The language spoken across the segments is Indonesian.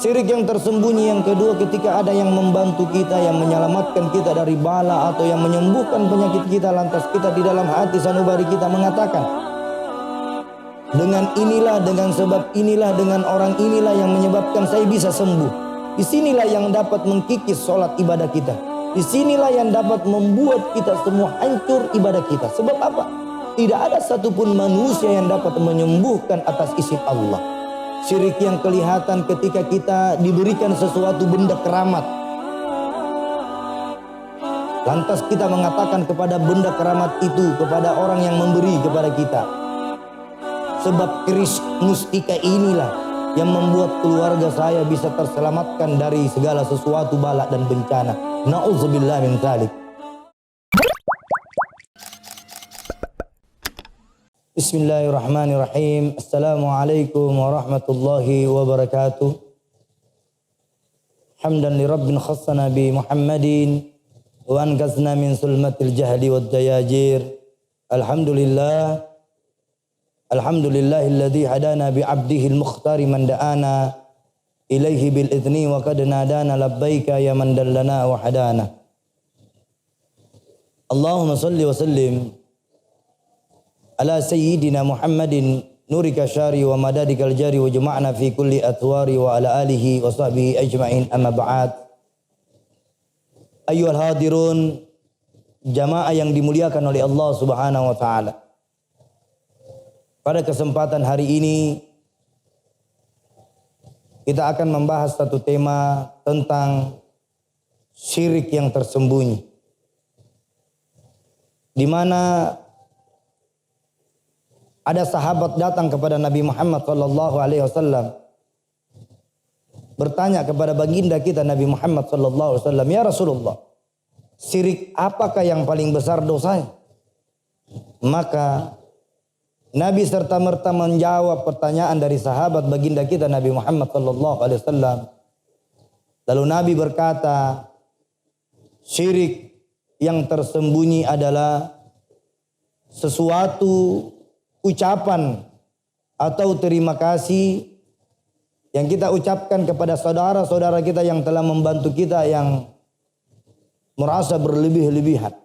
Syirik yang tersembunyi yang kedua, ketika ada yang membantu kita, yang menyelamatkan kita dari bala atau yang menyembuhkan penyakit kita, lantas kita di dalam hati sanubari kita mengatakan, dengan inilah, dengan sebab inilah, dengan orang inilah yang menyebabkan saya bisa sembuh. Disinilah yang dapat mengkikis sholat ibadah kita. Disinilah yang dapat membuat kita semua hancur ibadah kita. Sebab apa? Tidak ada satupun manusia yang dapat menyembuhkan atas izin Allah. Syirik yang kelihatan ketika kita diberikan sesuatu benda keramat. Lantas kita mengatakan kepada benda keramat itu, kepada orang yang memberi kepada kita, sebab keris mustika inilah yang membuat keluarga saya bisa terselamatkan dari segala sesuatu bala dan bencana. Na'udzubillah min dzalik. Bismillahirrahmanirrahim. Assalamualaikum warahmatullahi wabarakatuh. Hamdan li rabbin khassana bi Muhammadin wa angazna min sulmatil jahli wad dayajir. Alhamdulillah. Alhamdulillahilladzi hadana bi 'abdihi al-mukhtari man da'ana ilaihi bil idzni wa qad nadana labbaika ya man dallana wa hadana. Allahumma shalli wa sallim ala sayyidina Muhammadin nurika syari wa madadikal jari wa jama'na fi kulli atwari wa ala alihi wa sahbihi ajma'in, amma ba'd. Ayyuhal hadirun, jamaah yang dimuliakan oleh Allah Subhanahu wa taala. Pada kesempatan hari ini kita akan membahas satu tema tentang syirik yang tersembunyi, di mana ada sahabat datang kepada Nabi Muhammad SAW bertanya kepada baginda kita Nabi Muhammad SAW, ya Rasulullah, syirik apakah yang paling besar dosanya? Maka Nabi serta-merta menjawab pertanyaan dari sahabat baginda kita Nabi Muhammad SAW. Lalu Nabi berkata, syirik yang tersembunyi adalah sesuatu ucapan atau terima kasih yang kita ucapkan kepada saudara-saudara kita yang telah membantu kita, yang merasa berlebih-lebihan.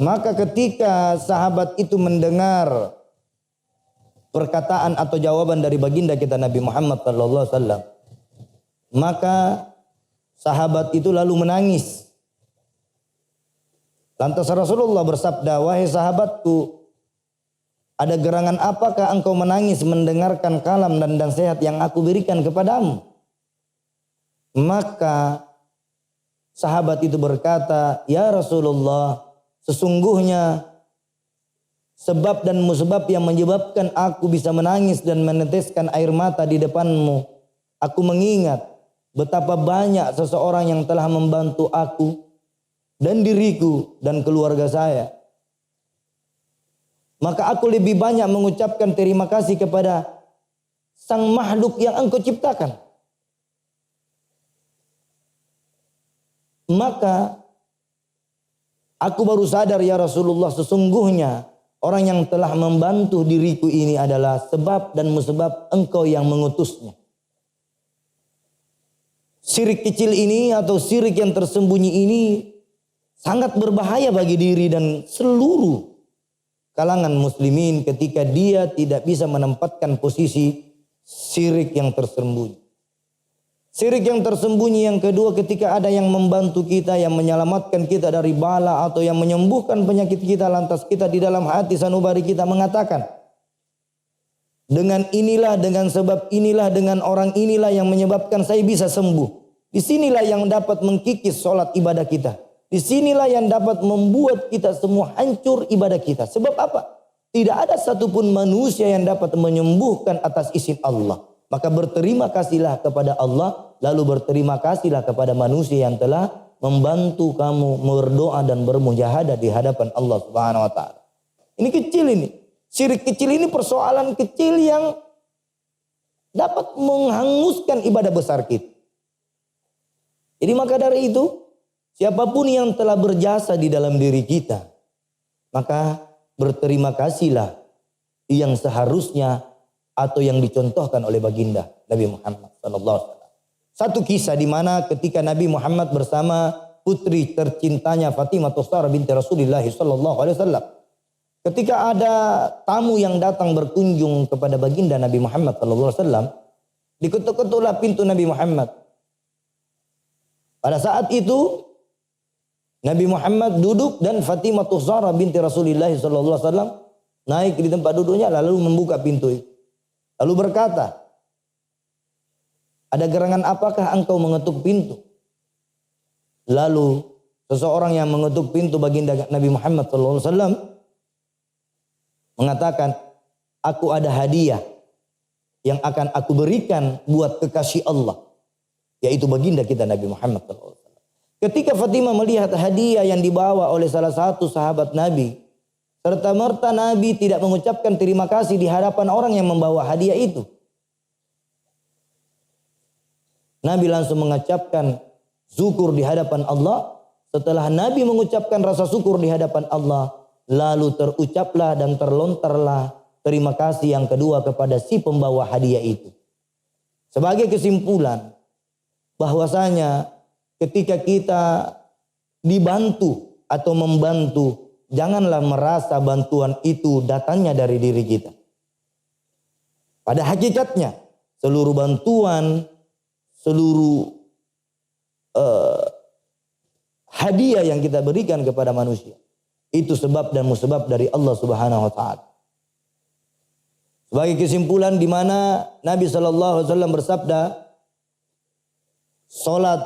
Maka ketika sahabat itu mendengar perkataan atau jawaban dari baginda kita Nabi Muhammad SAW, maka sahabat itu lalu menangis. Lantas Rasulullah bersabda, wahai sahabatku, ada gerangan apakah engkau menangis mendengarkan kalam dan nasihat yang aku berikan kepadamu? Maka sahabat itu berkata, ya Rasulullah, sesungguhnya sebab dan musbab yang menyebabkan aku bisa menangis dan meneteskan air mata di depanmu, aku mengingat betapa banyak seseorang yang telah membantu aku dan diriku dan keluarga saya. Maka aku lebih banyak mengucapkan terima kasih kepada sang makhluk yang engkau ciptakan. Maka aku baru sadar ya Rasulullah, sesungguhnya orang yang telah membantu diriku ini adalah sebab dan musbab engkau yang mengutusnya. Syirik kecil ini atau syirik yang tersembunyi ini sangat berbahaya bagi diri dan seluruh kalangan muslimin ketika dia tidak bisa menempatkan posisi syirik yang tersembunyi. Syirik yang tersembunyi yang kedua, ketika ada yang membantu kita, yang menyelamatkan kita dari bala atau yang menyembuhkan penyakit kita, lantas kita di dalam hati sanubari kita mengatakan, dengan inilah, dengan sebab inilah, dengan orang inilah yang menyebabkan saya bisa sembuh. Disinilah yang dapat mengkikis sholat ibadah kita. Disinilah yang dapat membuat kita semua hancur ibadah kita. Sebab apa? Tidak ada satupun manusia yang dapat menyembuhkan atas izin Allah. Maka berterima kasihlah kepada Allah, lalu berterima kasihlah kepada manusia yang telah membantu kamu berdoa dan bermujahadah di hadapan Allah Subhanahu wa taala. Ini kecil ini. Syirik kecil ini persoalan kecil yang dapat menghanguskan ibadah besar kita. Jadi maka dari itu, siapapun yang telah berjasa di dalam diri kita, maka berterima kasihlah yang seharusnya atau yang dicontohkan oleh baginda Nabi Muhammad sallallahu alaihi wasallam. Satu kisah di mana ketika Nabi Muhammad bersama putri tercintanya Fatimah Zahra binti Rasulullah sallallahu alaihi wasallam. Ketika ada tamu yang datang berkunjung kepada baginda Nabi Muhammad sallallahu alaihi wasallam, diketuk-ketuklah pintu Nabi Muhammad. Pada saat itu Nabi Muhammad duduk dan Fatimah Zahra binti Rasulullah sallallahu alaihi wasallam naik di tempat duduknya lalu membuka pintu itu. Lalu berkata, "Ada gerangan apakah engkau mengetuk pintu?" Lalu seseorang yang mengetuk pintu baginda Nabi Muhammad sallallahu alaihi wasallam mengatakan, "Aku ada hadiah yang akan aku berikan buat kekasih Allah, yaitu baginda kita Nabi Muhammad sallallahu alaihi wasallam." Ketika Fatimah melihat hadiah yang dibawa oleh salah satu sahabat Nabi, serta-merta Nabi tidak mengucapkan terima kasih di hadapan orang yang membawa hadiah itu. Nabi langsung mengucapkan syukur di hadapan Allah. Setelah Nabi mengucapkan rasa syukur di hadapan Allah, lalu terucaplah dan terlontarlah terima kasih yang kedua kepada si pembawa hadiah itu. Sebagai kesimpulan, bahwasanya ketika kita dibantu atau membantu, janganlah merasa bantuan itu datangnya dari diri kita. Pada hakikatnya, seluruh bantuan, seluruh hadiah yang kita berikan kepada manusia, itu sebab dan musabab dari Allah Subhanahu wa taala. Sebagai kesimpulan di mana Nabi sallallahu alaihi wasallam bersabda, salat,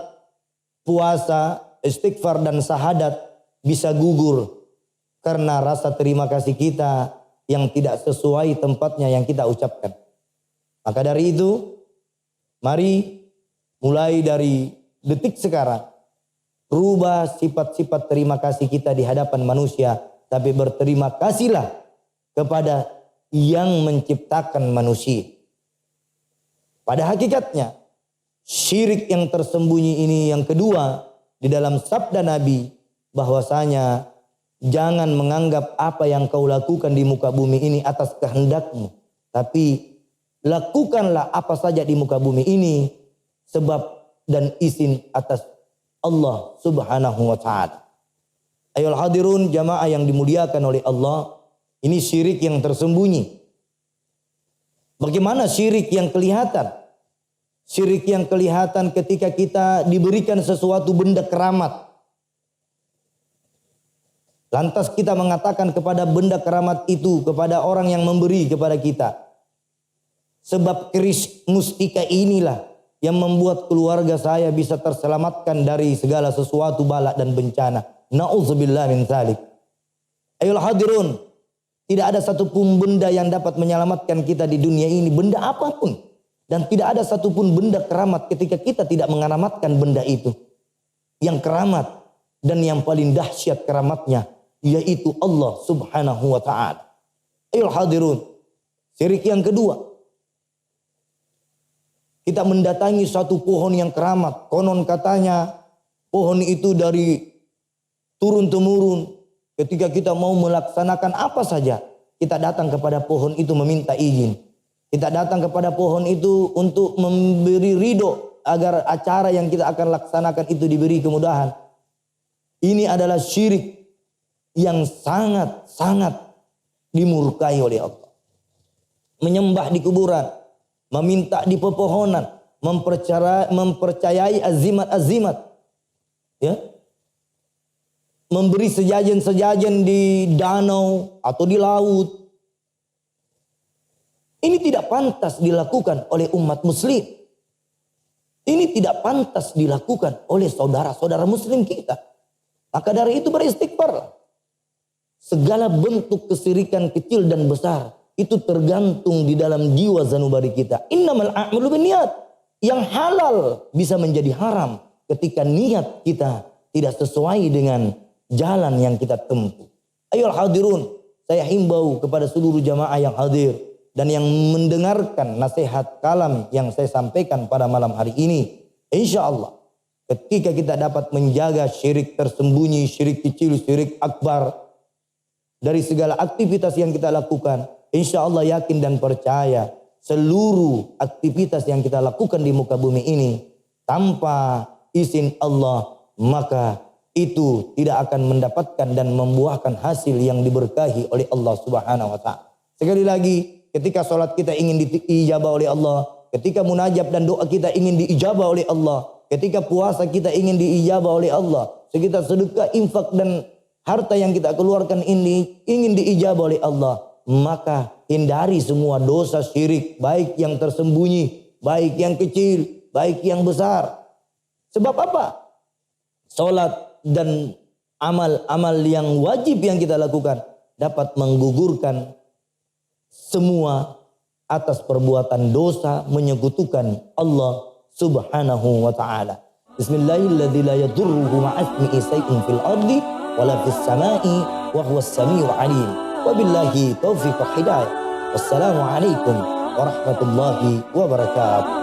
puasa, istighfar dan syahadat bisa gugur karena rasa terima kasih kita yang tidak sesuai tempatnya yang kita ucapkan. Maka dari itu, mari mulai dari detik sekarang, rubah sifat-sifat terima kasih kita di hadapan manusia, tapi berterima kasihlah kepada yang menciptakan manusia. Pada hakikatnya, syirik yang tersembunyi ini yang kedua di dalam sabda Nabi, bahwasanya jangan menganggap apa yang kau lakukan di muka bumi ini atas kehendakmu, tapi lakukanlah apa saja di muka bumi ini sebab dan izin atas Allah Subhanahu wa taala. Ayol hadirun jamaah yang dimuliakan oleh Allah, ini syirik yang tersembunyi. Bagaimana syirik yang kelihatan? Syirik yang kelihatan ketika kita diberikan sesuatu benda keramat. Lantas kita mengatakan kepada benda keramat itu, kepada orang yang memberi kepada kita, sebab keris mustika inilah yang membuat keluarga saya bisa terselamatkan dari segala sesuatu bala dan bencana. Na'udzubillah min dzalik. Ayol hadirun, tidak ada satupun benda yang dapat menyelamatkan kita di dunia ini, benda apapun. Dan tidak ada satupun benda keramat ketika kita tidak mengeramatkan benda itu. Yang keramat dan yang paling dahsyat keramatnya, yaitu Allah Subhanahu wa ta'ala. Ayol hadirun, syirik yang kedua, kita mendatangi satu pohon yang keramat. Konon katanya pohon itu dari turun-temurun. Ketika kita mau melaksanakan apa saja, kita datang kepada pohon itu meminta izin. Kita datang kepada pohon itu untuk memberi ridho agar acara yang kita akan laksanakan itu diberi kemudahan. Ini adalah syirik yang sangat-sangat dimurkai oleh Allah. Menyembah di kuburan, meminta di pepohonan, mempercayai azimat-azimat, ya, memberi sejajen-sejajen di danau atau di laut. Ini tidak pantas dilakukan oleh umat muslim. Ini tidak pantas dilakukan oleh saudara-saudara muslim kita. Maka dari itu beristighfar. Segala bentuk kesyirikan kecil dan besar itu tergantung di dalam jiwa zanubari kita. Innamal a'malu binniyat. Yang halal bisa menjadi haram ketika niat kita tidak sesuai dengan jalan yang kita tempuh. Ayolah hadirun, saya himbau kepada seluruh jamaah yang hadir dan yang mendengarkan nasihat kalam yang saya sampaikan pada malam hari ini. Insya Allah ketika kita dapat menjaga syirik tersembunyi, syirik kecil, syirik akbar dari segala aktivitas yang kita lakukan, insya Allah yakin dan percaya seluruh aktivitas yang kita lakukan di muka bumi ini tanpa izin Allah, maka itu tidak akan mendapatkan dan membuahkan hasil yang diberkahi oleh Allah Subhanahu wa taala. Sekali lagi, ketika salat kita ingin diijabah oleh Allah, ketika munajat dan doa kita ingin diijabah oleh Allah, ketika puasa kita ingin diijabah oleh Allah, sekitar sedekah, infak dan harta yang kita keluarkan ini ingin diijabah oleh Allah, maka hindari semua dosa syirik, baik yang tersembunyi, baik yang kecil, baik yang besar. Sebab apa? Salat dan amal-amal yang wajib yang kita lakukan dapat menggugurkan semua atas perbuatan dosa menyekutukan Allah Subhanahu wa taala. Bismillahirrahmanirrahim. La yadurruhu ma'asmi'i shay'un fil ardi wala fis sama'i wa huwas samiul alim. Wabillahi taufiq wal hidayah. Wassalamu alaikum warahmatullahi wabarakatuh.